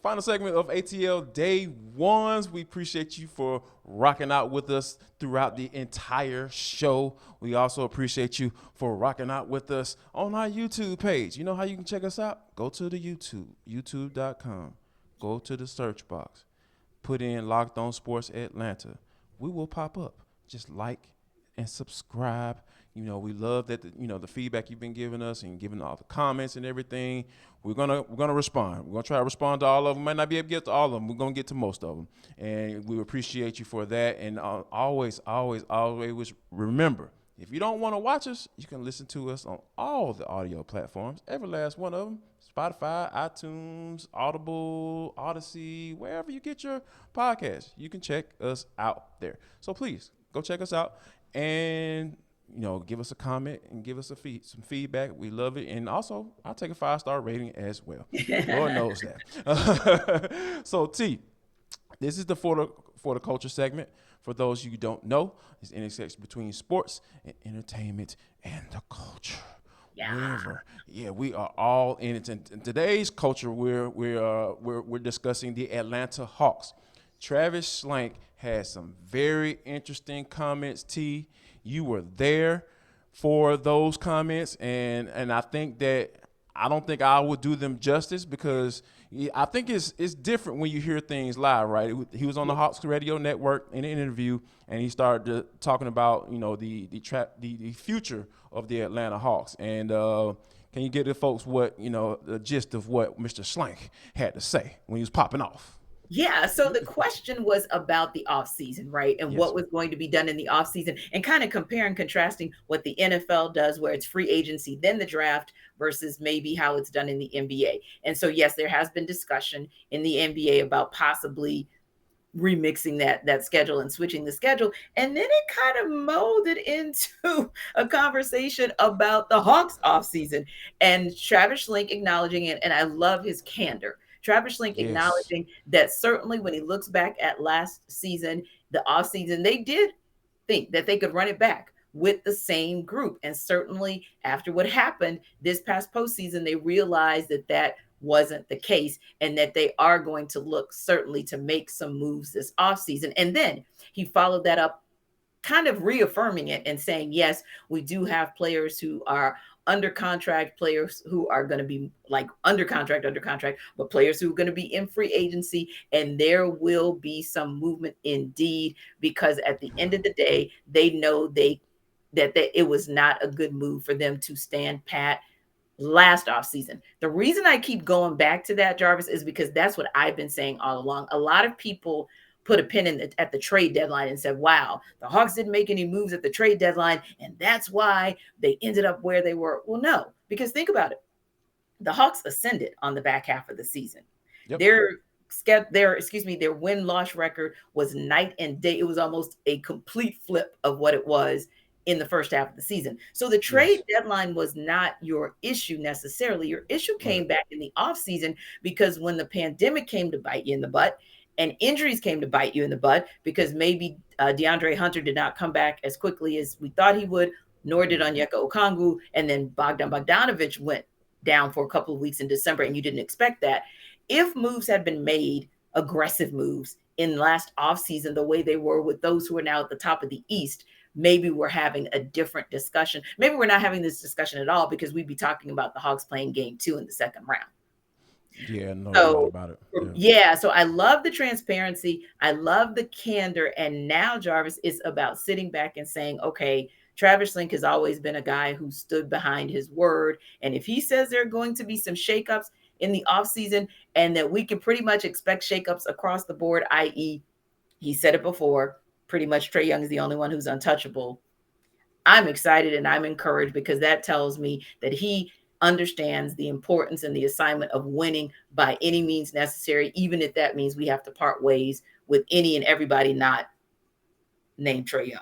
Final segment of ATL Day Ones. We appreciate you for rocking out with us throughout the entire show. We also appreciate you for rocking out with us on our YouTube page. You know how you can check us out? Go to the YouTube, youtube.com. Go to the search box. Put in Locked On Sports Atlanta. We will pop up. Just like and subscribe. You know, we love that the feedback you've been giving us and giving all the comments and everything. We're gonna respond. We're gonna try to respond to all of them. Might not be able to get to all of them. We're gonna get to most of them, and we appreciate you for that. And always remember, if you don't want to watch us, you can listen to us on all the audio platforms. Every last one of them: Spotify, iTunes, Audible, Odyssey, wherever you get your podcasts. You can check us out there. So please go check us out and give us a comment and give us some feedback. We love it. And also, I'll take a 5-star rating as well. Lord knows that. So, T, this is the For the Culture segment. For those you don't know, it's intersection between sports and entertainment and the culture. Yeah. We are all in it. In today's culture, we're discussing the Atlanta Hawks. Travis Schlenk had some very interesting comments, T. You were there for those comments, and I think that I don't think I would do them justice because I think it's different when you hear things live, right? He was on the Hawks Radio Network in an interview, and he started talking about the future of the Atlanta Hawks. And can you get the folks what the gist of what Mr. Schlenk had to say when he was popping off? Yeah, so the question was about the offseason, right? And Yes. what was going to be done in the offseason and kind of comparing, contrasting what the NFL does, where it's free agency, then the draft, versus maybe how it's done in the NBA. And so, yes, there has been discussion in the NBA about possibly remixing that schedule and switching the schedule. And then it kind of molded into a conversation about the Hawks offseason and Travis Schlenk acknowledging it. And I love his candor. Travis Schlenk Yes. acknowledging that certainly when he looks back at last season, the offseason, they did think that they could run it back with the same group. And certainly after what happened this past postseason, they realized that wasn't the case and that they are going to look certainly to make some moves this offseason. And then he followed that up, kind of reaffirming it and saying, yes, we do have players who are under contract, players who are going to be like under contract, but players who are going to be in free agency. And there will be some movement indeed, because at the end of the day, they know that it was not a good move for them to stand pat last offseason. The reason I keep going back to that, Jarvis, is because that's what I've been saying all along. A lot of people put a pin at the trade deadline and said, wow, the Hawks didn't make any moves at the trade deadline, and that's why they ended up where they were. Well, no, because think about it. The Hawks ascended on the back half of the season. Yep. Their win-loss record was night and day. It was almost a complete flip of what it was in the first half of the season. So the trade deadline was not your issue necessarily. Your issue came back in the offseason because when the pandemic came to bite you in the butt and injuries came to bite you in the butt, because maybe DeAndre Hunter did not come back as quickly as we thought he would, nor did Onyeka Okongwu, and then Bogdan Bogdanovic went down for a couple of weeks in December, and you didn't expect that. If moves had been made, aggressive moves in last offseason, the way they were with those who are now at the top of the East, maybe we're having a different discussion. Maybe we're not having this discussion at all because we'd be talking about the Hawks playing game 2 in the second round. Yeah, no doubt about it. Yeah, so I love the transparency. I love the candor. And now, Jarvis, it's about sitting back and saying, okay, Travis Schlenk has always been a guy who stood behind his word. And if he says there are going to be some shakeups in the offseason and that we can pretty much expect shakeups across the board, i.e., he said it before, pretty much Trae Young is the only one who's untouchable. I'm excited and I'm encouraged because that tells me that he understands the importance and the assignment of winning by any means necessary, even if that means we have to part ways with any and everybody not named Trae Young.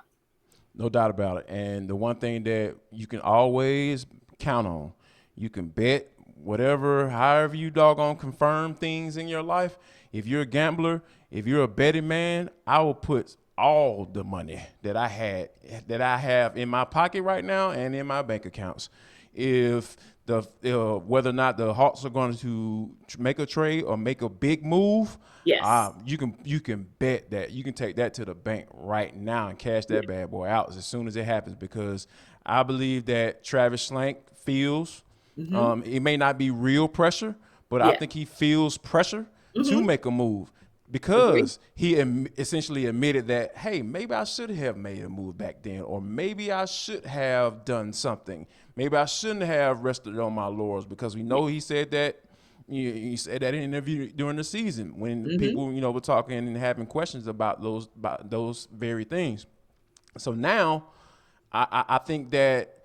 No doubt about it. And the one thing that you can always count on, you can bet whatever, however you doggone confirm things in your life. If you're a gambler, if you're a betting man, I will put all the money that I have in my pocket right now and in my bank accounts. If the whether or not the Hawks are going to make a trade or make a big move, Yes. you can bet that you can take that to the bank right now and cash that bad boy out as soon as it happens, because I believe that Travis Schlenk feels Mm-hmm. it may not be real pressure, but I Yeah. think he feels pressure to Mm-hmm. make a move Agree. because he essentially admitted that, hey, maybe I should have made a move back then, or maybe I should have done something. Maybe I shouldn't have rested on my laurels, because we Yeah. know he said that. He said that in an interview during the season when Mm-hmm. people, were talking and having questions about those very things. So now, I think that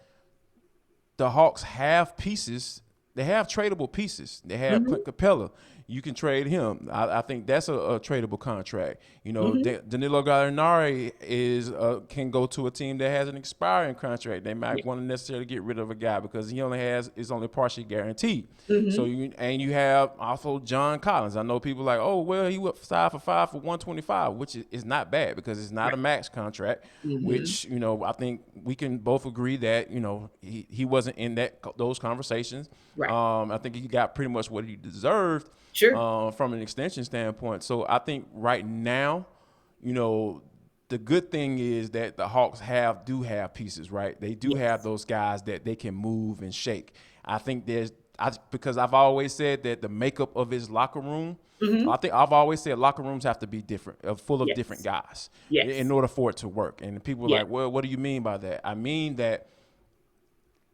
the Hawks have pieces. They have tradable pieces. They have Mm-hmm. Clint Capella. You can trade him. I think that's a tradable contract. Mm-hmm. Danilo Gallinari can go to a team that has an expiring contract. They might Yeah. want to necessarily get rid of a guy because is only partially guaranteed. So Mm-hmm. you have also John Collins. I know people like, oh well, he went 5 for 5 for 125, which is not bad because it's not Right. a max contract. Mm-hmm. Which I think we can both agree that he wasn't in those conversations. Right. I think he got pretty much what he deserved Sure. from an extension standpoint. So I think right now, you know, the good thing is that the Hawks do have pieces, right? They do have Yes. those guys that they can move and shake. I think because I've always said that the makeup of his locker room, Mm-hmm. I think I've always said locker rooms have to be different, full of different Yes. guys in Yes. order for it to work. And people are Yeah. like, well, what do you mean by that? I mean that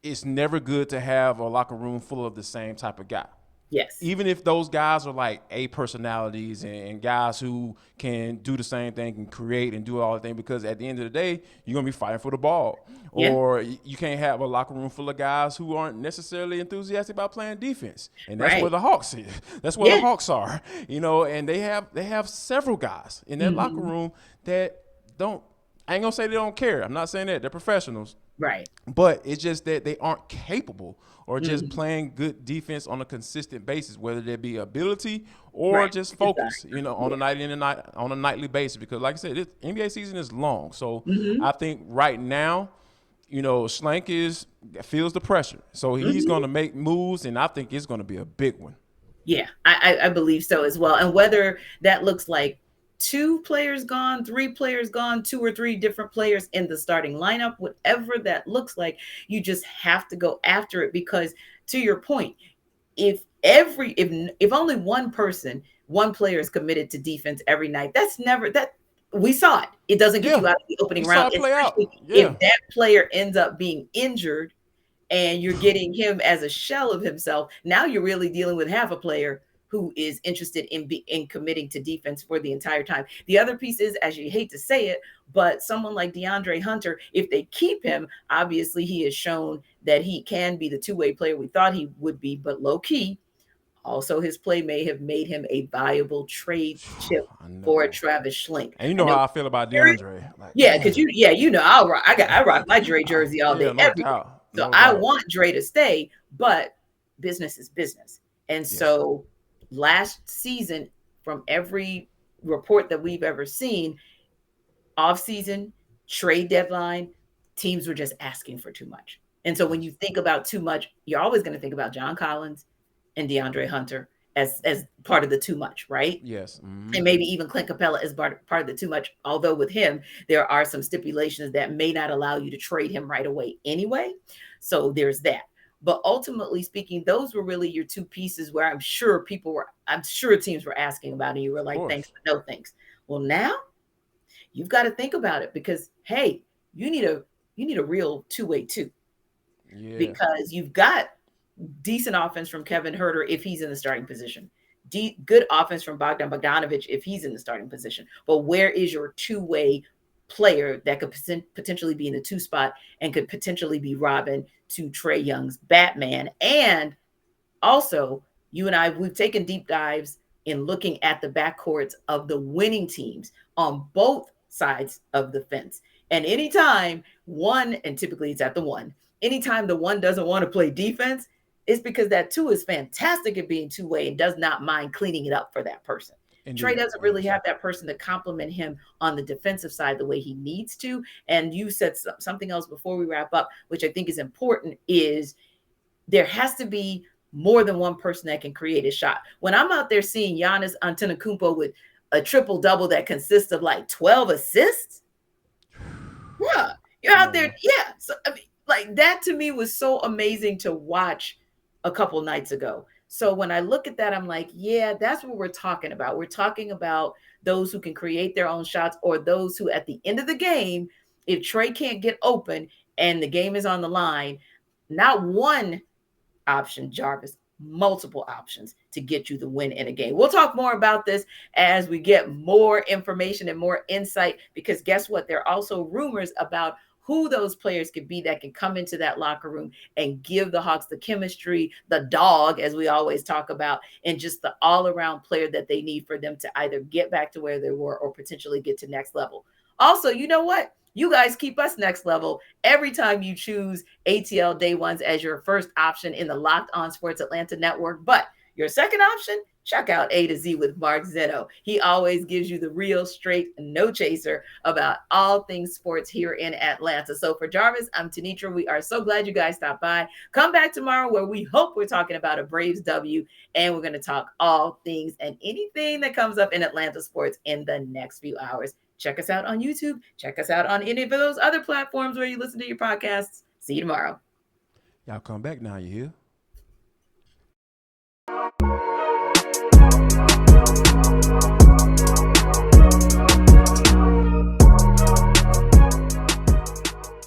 it's never good to have a locker room full of the same type of guy. Yes. Even if those guys are like A personalities and guys who can do the same thing and create and do all the things, because at the end of the day, you're going to be fighting for the ball. Yeah. Or you can't have a locker room full of guys who aren't necessarily enthusiastic about playing defense. And that's where Right. the Hawks is. That's where the Yeah. Hawks are. And they have several guys in that locker Mm-hmm. room that don't I ain't gonna say they don't care. I'm not saying that. They're professionals. Right. But it's just that they aren't capable or just Mm-hmm. playing good defense on a consistent basis, whether there be ability or Right. just focus, Exactly. on Yeah. a on a nightly basis. Because like I said, NBA season is long. So Mm-hmm. I think right now, Schlenk feels the pressure. So he's Mm-hmm. gonna make moves, and I think it's gonna be a big one. Yeah, I believe so as well. And whether that looks like two players gone, three players gone, two or three different players in the starting lineup, whatever that looks like, you just have to go after it because, to your point, if only one player is committed to defense every night, that's never that we saw it. It doesn't get Yeah, you out of the we opening saw round, it play out. especially Yeah, if that player ends up being injured and you're getting him as a shell of himself. Now you're really dealing with half a player who is interested in committing to defense for the entire time. The other piece is, as you hate to say it, but someone like DeAndre Hunter, if they keep him, obviously he has shown that he can be the two-way player we thought he would be, but low key, also his play may have made him a viable trade chip I for know. Travis Schlenk. And you I know know. how I feel about DeAndre. Like, Yeah, because man. I rock my Dre jersey all Yeah, day, no every day. doubt. So No I doubt. want Dre to stay, but business is business. And Yes. so last season, from every report that we've ever seen, off season, trade deadline, teams were just asking for too much. And so when Yes. you think about too much, you're always going to think about John Collins and DeAndre Hunter as part of the too much, right? Yes. And maybe even Clint Capella is part of the too much. Although with him, there are some stipulations that may not allow you to trade him right away anyway. So there's that. But ultimately speaking, those were really your two pieces where I'm sure teams were asking about, and you were Of like, thanks, course. but no thanks. Well, now you've got to think about it because hey, you need a real two-way too, Yeah. because you've got decent offense from Kevin Herter if he's in the starting position. Good offense from Bogdan Bogdanovic if he's in the starting position. But where is your two-way player that could potentially be in the two spot and could potentially be Robin to Trae Young's Batman? And also, you and we've taken deep dives in looking at the backcourts of the winning teams on both sides of the fence. And anytime one, and typically it's at the one, anytime the one doesn't want to play defense, it's because that two is fantastic at being two-way and does not mind cleaning it up for that person. Trey Indeed. doesn't really Yes. have that person to complement him on the defensive side the way he needs to. And you said something else before we wrap up, which I think is important, is there has to be more than one person that can create a shot. When I'm out there seeing Giannis Antetokounmpo with a triple double that consists of like 12 assists, yeah, you're Come out on, there. man. Yeah. So, I mean, like that to me was so amazing to watch a couple nights ago. So when I look at that, I'm like, yeah, that's what we're talking about. We're talking about those who can create their own shots or those who, at the end of the game, if Trey can't get open and the game is on the line, not one option, Jarvis, multiple options to get you the win in a game. We'll talk more about this as we get more information and more insight, because guess what? There are also rumors about who those players could be that can come into that locker room and give the Hawks the chemistry, the dog, as we always talk about, and just the all around player that they need for them to either get back to where they were or potentially get to next level. Also, you know what? You guys keep us next level every time you choose ATL Day Ones as your first option in the Locked On Sports Atlanta network. But your second option, check out A to Z with Mark Zeno. He always gives you the real, straight, no chaser about all things sports here in Atlanta. So for Jarvis, I'm Tenitra. We are so glad you guys stopped by. Come back tomorrow where we hope we're talking about a Braves W, and we're going to talk all things and anything that comes up in Atlanta sports in the next few hours. Check us out on YouTube. Check us out on any of those other platforms where you listen to your podcasts. See you tomorrow. Y'all come back now, you hear?